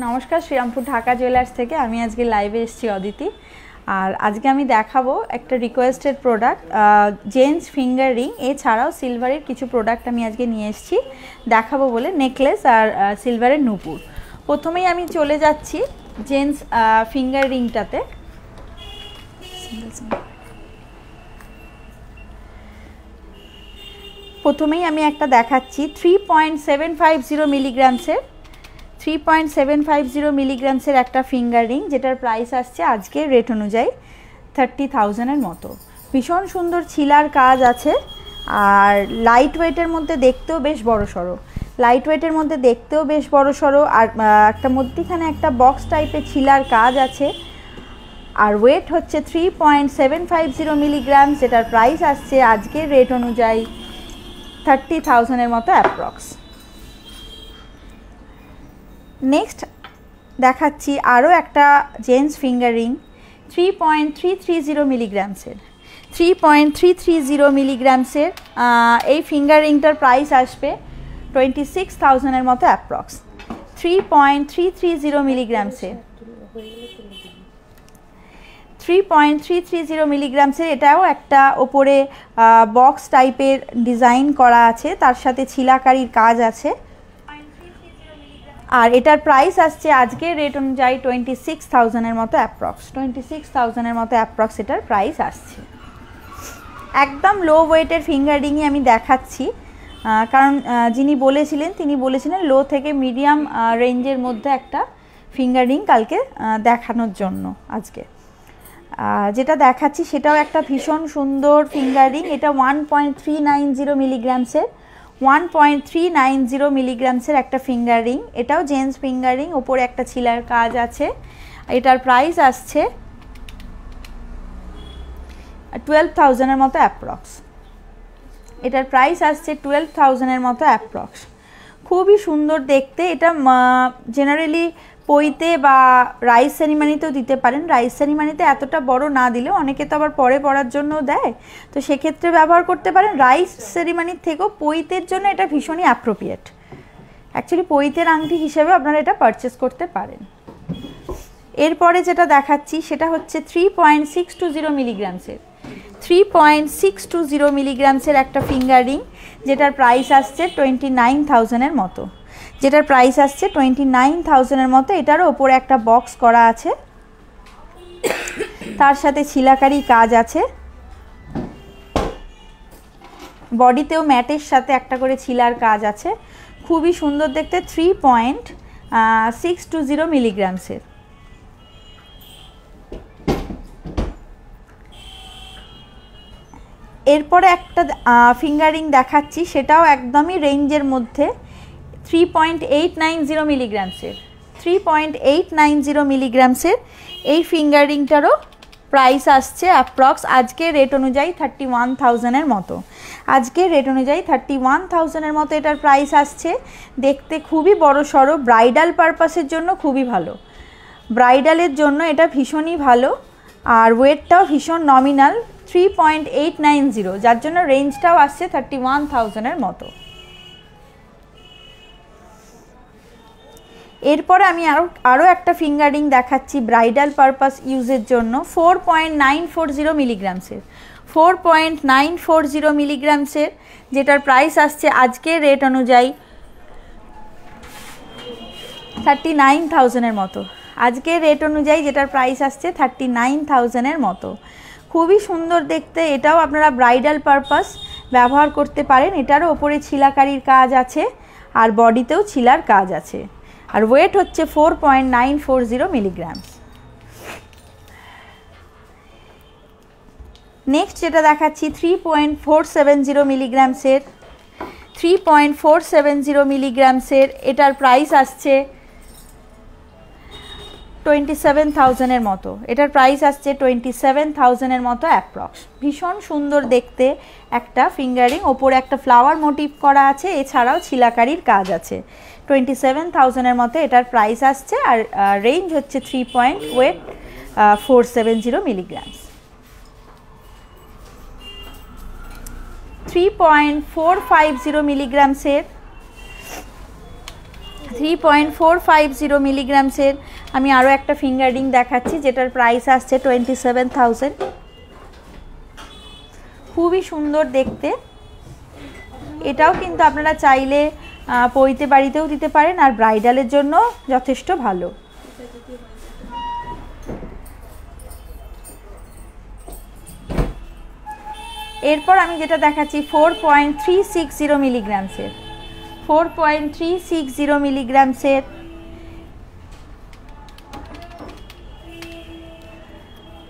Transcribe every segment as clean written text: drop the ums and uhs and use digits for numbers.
নমস্কার, শ্রীরামপুর ঢাকা জুয়েলার্স থেকে আমি আজকে লাইভে এসেছি অদিতি। আর আজকে আমি দেখাবো একটা requested product, gents finger ring এছাড়াও সিলভারের কিছু প্রোডাক্ট আমি আজকে নিয়ে এসেছি দেখাবো বলে, নেকলেস আর সিলভারের নূপুর। প্রথমেই আমি চলে যাচ্ছি জেন্টস ফিঙ্গার রিংটাতে। প্রথমেই আমি একটা দেখাচ্ছি 3.750 মিলিগ্রামসের 3.750 মিলিগ্রামসের একটা ফিঙ্গার রিং, যেটার প্রাইস আসছে আজকে রেট অনুযায়ী 30,000-এর মতো। ভীষণ সুন্দর ছিলার কাজ আছে আর লাইট ওয়েটের মধ্যে দেখতেও বেশ বড়সড়, আর একটা মধ্যিখানে একটা বক্স টাইপের ছিলার কাজ আছে। আর ওয়েট হচ্ছে 3.750 মিলিগ্রাম, যেটার প্রাইস আসছে আজকে রেট অনুযায়ী 30,000-এর মতো অ্যাপ্রক্স। নেক্সট দেখাচ্ছি আরও একটা জেন্টস ফিঙ্গার রিং 3.330 মিলিগ্রামসের 3.330 মিলিগ্রামসের এই ফিঙ্গার রিংটার প্রাইস আসবে 26,000-এর মতো অ্যাপ্রক্স। 3.330 মিলিগ্রামসের 3.330 মিলিগ্রামসের এটাও একটা ওপরে বক্স টাইপের ডিজাইন করা আছে, তার সাথে ছিলাকারির কাজ আছে। আর এটার প্রাইস আসছে আজকে রেট অনুযায়ী 26,000-এর মতো অ্যাপ্রক্স। 26,000-এর মতো অ্যাপ্রক্স এটার প্রাইস আসছে। একদম লো ওয়েটের ফিঙ্গার রিংই আমি দেখাচ্ছি, কারণ যিনি বলেছিলেন তিনি বলেছিলেন লো থেকে মিডিয়াম রেঞ্জের মধ্যে একটা ফিঙ্গার রিং কালকে দেখানোর জন্য। আজকে যেটা দেখাচ্ছি সেটাও একটা ভীষণ সুন্দর ফিঙ্গার রিং। এটা 1.390 মিলিগ্রামসের 1.390 মিলিগ্রামসের একটা ফিঙ্গার রিং। এটাও জেন্টস ফিঙ্গার রিং, ওপরে একটা ছিলার কাজ আছে। এটার প্রাইস আসছে 12,000-এর মতো অ্যাপ্রক্স। এটার প্রাইস আসছে 12,000-এর মতো অ্যাপ্রক্স। খুবই সুন্দর দেখতে। এটা জেনারেলি পইতে বা রাইস সেরিমানিতেও দিতে পারেন। রাইস সেরিমানিতে এতটা বড় না দিলেও অনেকে তো আবার পরে পরার জন্যও দেয়, তো সেক্ষেত্রে ব্যবহার করতে পারেন। রাইস সেরিমানির থেকেও পইতের জন্য এটা ভীষণই অ্যাপ্রোপ্রিয়েট। অ্যাকচুয়ালি পইতের আংটি হিসেবে আপনারা এটা পারচেস করতে পারেন। এরপরে যেটা দেখাচ্ছি সেটা হচ্ছে 3.620 মিলিগ্রামসের 3.620 মিলিগ্রামসের একটা ফিঙ্গার রিং, যেটার প্রাইস আসছে 29,000-এর মতো। এটারও ওপরে একটা বক্স করা আছে, তার সাথে ছিলাকারি কাজ আছে। বডিতেও ম্যাটের সাথে একটা করে ছিলার কাজ আছে। খুবই সুন্দর দেখতে। 3.620 মিলিগ্রামসের। এরপরে একটা ফিঙ্গার রিং দেখাচ্ছি, সেটাও একদমই রেঞ্জের মধ্যে 3.890 মিলিগ্রামসের 3.890 মিলিগ্রামসের এই ফিঙ্গার রিংটারও প্রাইস আসছে অ্যাপ্রক্স আজকে রেট অনুযায়ী 31,000-এর মতো। এটার প্রাইস আসছে। দেখতে খুবই বড় সড়ো, ব্রাইডাল পারপাসের জন্য খুবই ভালো। ব্রাইডালের জন্য এটা ভীষণই ভালো। আর ওয়েটটাও ভীষণ নমিনাল 3.890, যার জন্য রেঞ্জটাও আসছে 31,000-এর মতো। এরপরে আমি আরও একটা ফিঙ্গার রিং দেখাচ্ছি ব্রাইডাল পারপাস ইউজের জন্য 4.940 মিলিগ্রামসের 4.940 মিলিগ্রামসের, যেটার প্রাইস আসছে আজকে রেট অনুযায়ী 39,000-এর মতো। যেটার প্রাইস আসছে 39,000-এর মতো। খুবই সুন্দর দেখতে। এটাও আপনারা ব্রাইডাল পারপাস ব্যবহার করতে পারেন। এটারও ওপরে ছিলাকারির কাজ আছে আর বডিতেও ছিলার কাজ আছে। আর ওয়েট হচ্ছে 4.940 মিলিগ্রাম। নেক্সট যেটা দেখাচ্ছি 3.470 মিলিগ্রামসের 3.470 মিলিগ্রামসের। এটার প্রাইস আসছে 27,000-এর মতো। অ্যাপ্রক্স। ভীষণ সুন্দর দেখতে একটা ফিঙ্গার রিং, ওপরে একটা ফ্লাওয়ার মোটিভ করা আছে, এছাড়াও ছিলাকারির কাজ আছে। 27,000-এর মতো এটার প্রাইস আসছে। আর রেঞ্জ হচ্ছে 3.470 মিলিগ্রামস। 3.450 মিলিগ্রামসের 3.450 মিলিগ্রামসের আমি আরও একটা ফিঙ্গার রিং দেখাচ্ছি, যেটার প্রাইস আসছে 27,000। খুবই সুন্দর দেখতে। এটাও কিন্তু আপনারা চাইলে পৈতে বাড়িতেও দিতে পারেন, আর ব্রাইডালের জন্য যথেষ্ট ভালো। এরপর আমি যেটা দেখাচ্ছি 4.360 মিলিগ্রামসের, 4.360 মিলিগ্রামসের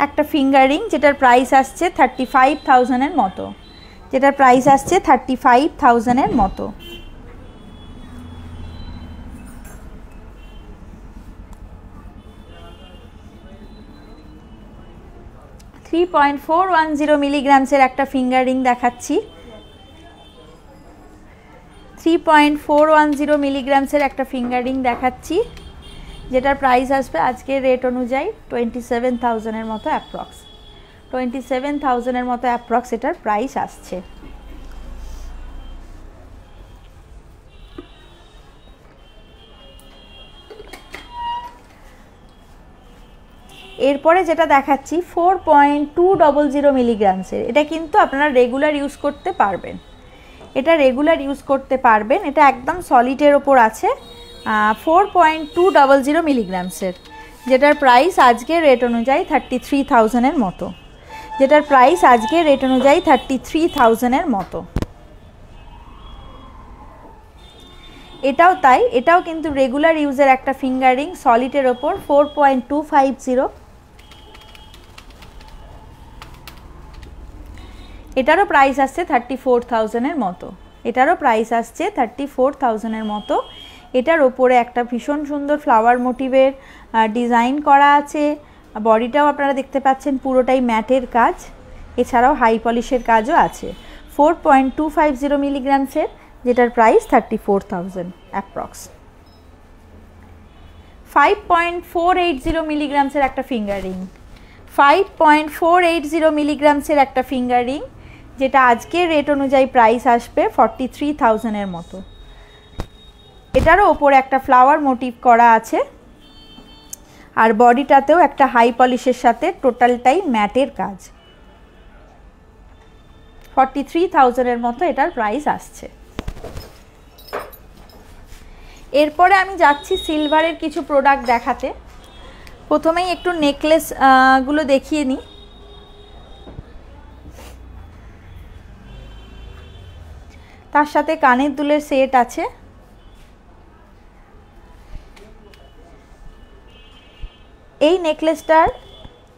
একটা ফিঙ্গার রিং, যেটার প্রাইস আসছে 35,000-এর মতো, যেটার প্রাইস আসছে 35,000-এর মতো। থ্রি 3.410 মিলিগ্রামসের একটা ফিঙ্গার রিং দেখাচ্ছি, 3.410 মিলিগ্রামসের একটা ফিঙ্গার রিং দেখাচ্ছি, যেটার প্রাইস আসবে আজকের রেট অনুযায়ী 27,000-এর মতো অ্যাপ্রক্স, 27,000-এর মতো অ্যাপ্রক্স এটার প্রাইস আসছে। এরপরে যেটা দেখাচ্ছি 4.200 মিলিগ্রামসের, এটা কিন্তু আপনারা রেগুলার ইউজ করতে পারবেন, এটা রেগুলার ইউজ করতে পারবেন। এটা একদম সলিডের ওপর আছে, 4.200 মিলিগ্রামসের, যেটার প্রাইস আজকের রেট অনুযায়ী 33,000-এর মতো, যেটার প্রাইস আজকের রেট অনুযায়ী 33,000-এর মতো। এটাও তাই, এটাও কিন্তু রেগুলার ইউজের একটা ফিঙ্গার রিং, সলিডের ওপর 4.250। এটারও প্রাইস আসছে 34,000-এর মতো, এটারও প্রাইস আসছে 34,000-এর মতো। এটার ওপরে একটা ভীষণ সুন্দর ফ্লাওয়ার মোটিভের ডিজাইন করা আছে, বডিটাও আপনারা দেখতে পাচ্ছেন পুরোটাই ম্যাটের কাজ, এছাড়াও হাই পলিশের কাজও আছে। 4.250 মিলিগ্রামসের, যেটার প্রাইস 34,000 অ্যাপ্রক্স। 5.480 মিলিগ্রামসের একটা ফিঙ্গার রিং, 5.480 মিলিগ্রামসের একটা ফিঙ্গার রিং, যেটা আজকের রেট অনুযায়ী প্রাইস আসবে 43,000-এর মতো। এটারও ওপরে একটা ফ্লাওয়ার মোটিভ করা আছে, আর বডিটাতেও একটা হাই পলিশের সাথে টোটালটাই ম্যাটের কাজ। 43,000-এর মতো এটার প্রাইস আসছে। এরপরে আমি যাচ্ছি সিলভারের কিছু প্রোডাক্ট দেখাতে। প্রথমেই একটু নেকলেস গুলো দেখিয়ে নিই। তার সাথে কানের দুলের সেট আছে। এই নেকলেসটার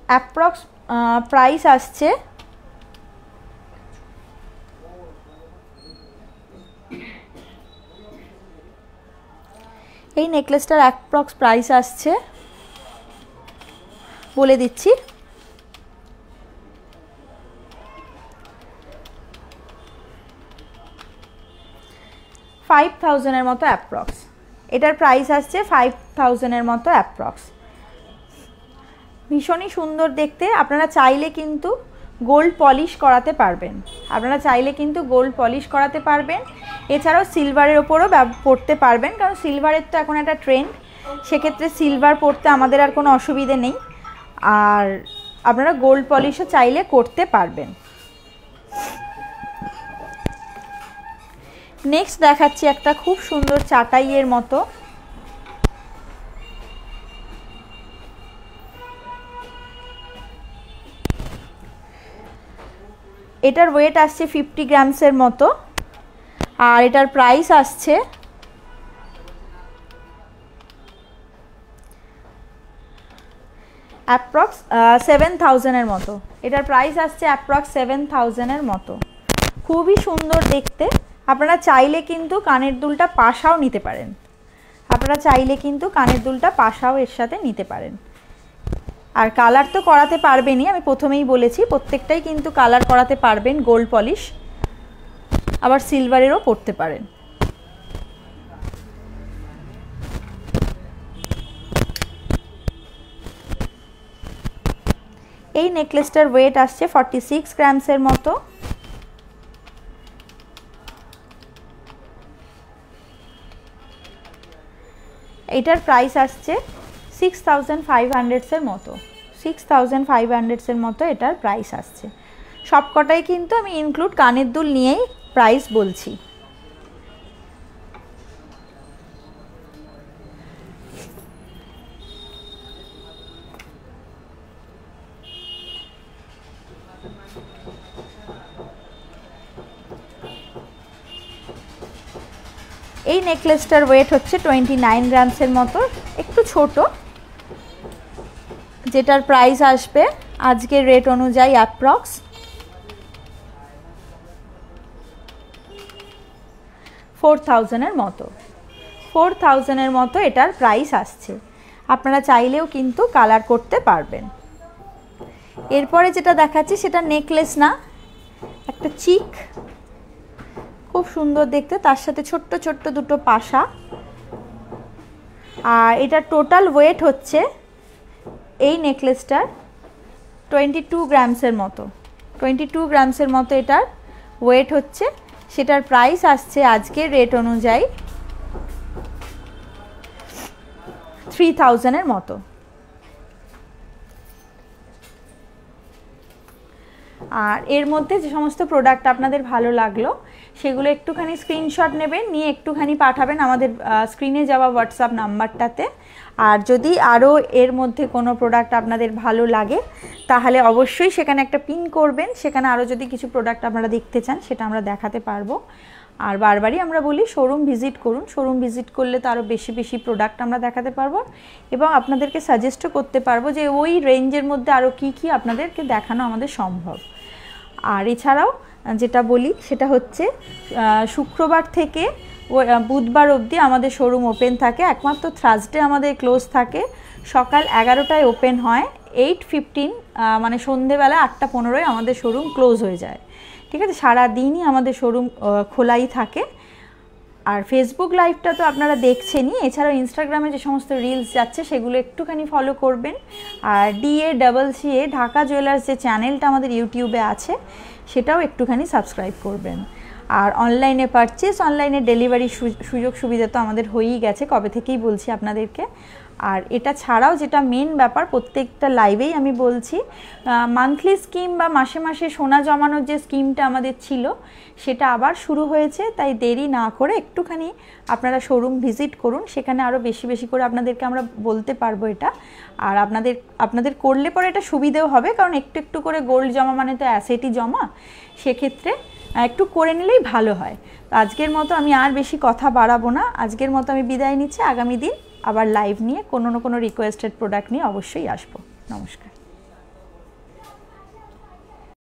অ্যাপ্রক্স প্রাইস আসছে এই নেকলেসটার অ্যাপ্রক্স প্রাইস আসছে বলে দিচ্ছি, 5,000-এর মতো অ্যাপ্রক্স। এটার প্রাইস আসছে 5,000-এর মতো অ্যাপ্রক্স। ভীষণই সুন্দর দেখতে। আপনারা চাইলে কিন্তু গোল্ড পলিশ করাতে পারবেন, আপনারা চাইলে কিন্তু গোল্ড পলিশ করাতে পারবেন। এছাড়াও সিলভারের ওপরও পরতে পারবেন, কারণ সিলভারের তো এখন একটা ট্রেন্ড, সেক্ষেত্রে সিলভার পরতে আমাদের আর কোনো অসুবিধে নেই। আর আপনারা গোল্ড পলিশও চাইলে করতে পারবেন। নেক্সট দেখাচ্ছি একটা খুব সুন্দর চাটাইয়ের মতো, এটার ওয়েট আসছে 50 গ্রামসের মতো, আর এটার প্রাইস আসছে অ্যাপ্রক্স 7,000-এর মতো। এটার প্রাইস আসছে অ্যাপ্রক্স 7,000-এর মতো। খুবই সুন্দর দেখতে। আপনারা চাইলে কিন্তু কানের দুলটা পাশাও নিতে পারেন, আপনারা চাইলে কিন্তু কানের দুলটা পাশাও এর সাথে নিতে পারেন। আর কালার তো করাতে পারবেনই, আমি প্রথমেই বলেছি প্রত্যেকটাই কিন্তু কালার করাতে পারবেন, গোল্ড পলিশ, আবার সিলভারেরও পরতে পারেন। এই নেকলেসটার ওয়েট আসছে 46 গ্রামসের মতো। এটার প্রাইস আসছে 6500 মতো, 6500 মতো এটার প্রাইস আসছে। সবকটাই কিন্তু আমি ইনক্লুড কানের দুল নিয়েই প্রাইস বলছি। এই নেকলেসটার ওয়েট হচ্ছে 29 গ্রামসের মতো, একটু ছোট, যেটার প্রাইস আসবে আজকের রেট অনুযায়ী অ্যাপ্রক্স 4000-এর মতো, 4000-এর মতো এটার প্রাইস আসছে। আপনারা চাইলেও কিন্তু কালার করতে পারবেন। এরপরে যেটা দেখাচ্ছি সেটা নেকলেস না, একটা চিক, খুব সুন্দর দেখতে, তার সাথে ছোট্ট ছোট্ট দুটো পাশা। আর এটা টোটাল ওয়েট হচ্ছে এই নেকলেসটার 22 গ্রামসের মতো, 22 গ্রামসের মতো এটার ওয়েট হচ্ছে। সেটার প্রাইস আসছে আজকের রেট অনুযায়ী 3000-এর মতো। আর এর মধ্যে যে সমস্ত প্রোডাক্ট আপনাদের ভালো লাগলো সেগুলো একটুখানি স্ক্রিনশট নেবেন, নিয়ে একটুখানি পাঠাবেন আমাদের স্ক্রিনে যাওয়া হোয়াটসঅ্যাপ নাম্বারটাতে। আর যদি আরও এর মধ্যে কোনো প্রোডাক্ট আপনাদের ভালো লাগে তাহলে অবশ্যই সেখানে একটা পিন করবেন, সেখানে আরও যদি কিছু প্রোডাক্ট আপনারা দেখতে চান সেটা আমরা দেখাতে পারবো। আর বারবারই আমরা বলি শোরুম ভিজিট করুন, শোরুম ভিজিট করলে তো আরও বেশি বেশি প্রোডাক্ট আমরা দেখাতে পারবো এবং আপনাদেরকে সাজেস্টও করতে পারবো যে ওই রেঞ্জের মধ্যে আরও কী কী আপনাদেরকে দেখানো আমাদের সম্ভব। আর এছাড়াও যেটা বলি সেটা হচ্ছে শুক্রবার থেকে বুধবার অবধি আমাদের শোরুম ওপেন থাকে, একমাত্র থার্সডে আমাদের ক্লোজ থাকে। সকাল 11টায় ওপেন হয়, 8:15 মানে সন্ধেবেলা 8:15 আমাদের শোরুম ক্লোজ হয়ে যায়। ঠিক আছে, সারাদিনই আমাদের শোরুম খোলাই থাকে। আর ফেসবুক লাইভটা তো আপনারা দেখছেনই, এছাড়াও ইনস্টাগ্রামে যে সমস্ত রিলস যাচ্ছে সেগুলো একটুখানি ফলো করবেন। আর DACCA ঢাকা জুয়েলার্স যে চ্যানেলটা আমাদের ইউটিউবে আছে সেটাও একটুখানি সাবস্ক্রাইব করবেন। আর অনলাইনে পারচেস, অনলাইনে ডেলিভারি সুযোগ সুবিধা তো আমাদের হয়েই গেছে, কবে থেকেই বলছি আপনাদেরকে। আর এটা ছাড়াও যেটা মেন ব্যাপার, প্রত্যেকটা লাইভেই আমি বলছি, মান্থলি স্কিম বা মাসে মাসে সোনা জমানোর যে স্কিমটা আমাদের ছিল সেটা আবার শুরু হয়েছে। তাই দেরি না করে একটুখানি আপনারা শোরুম ভিজিট করুন, সেখানে আরও বেশি বেশি করে আপনাদেরকে আমরা বলতে পারবো এটা। আর আপনাদের করলে পরে এটা সুবিধেও হবে, কারণ একটু একটু করে গোল্ড জমা মানে তো অ্যাসেটই জমা, সেক্ষেত্রে একটু করে নিলেই ভালো হয়। তো আজকের মতো আমি আর বেশি কথা বাড়াবো না, আজকের মতো আমি বিদায় নিচ্ছি। আগামী দিন আবার লাইভ নিয়ে কোনো না কোনো রিকোয়েস্টেড প্রোডাক্ট নিয়ে অবশ্যই আসবো। নমস্কার।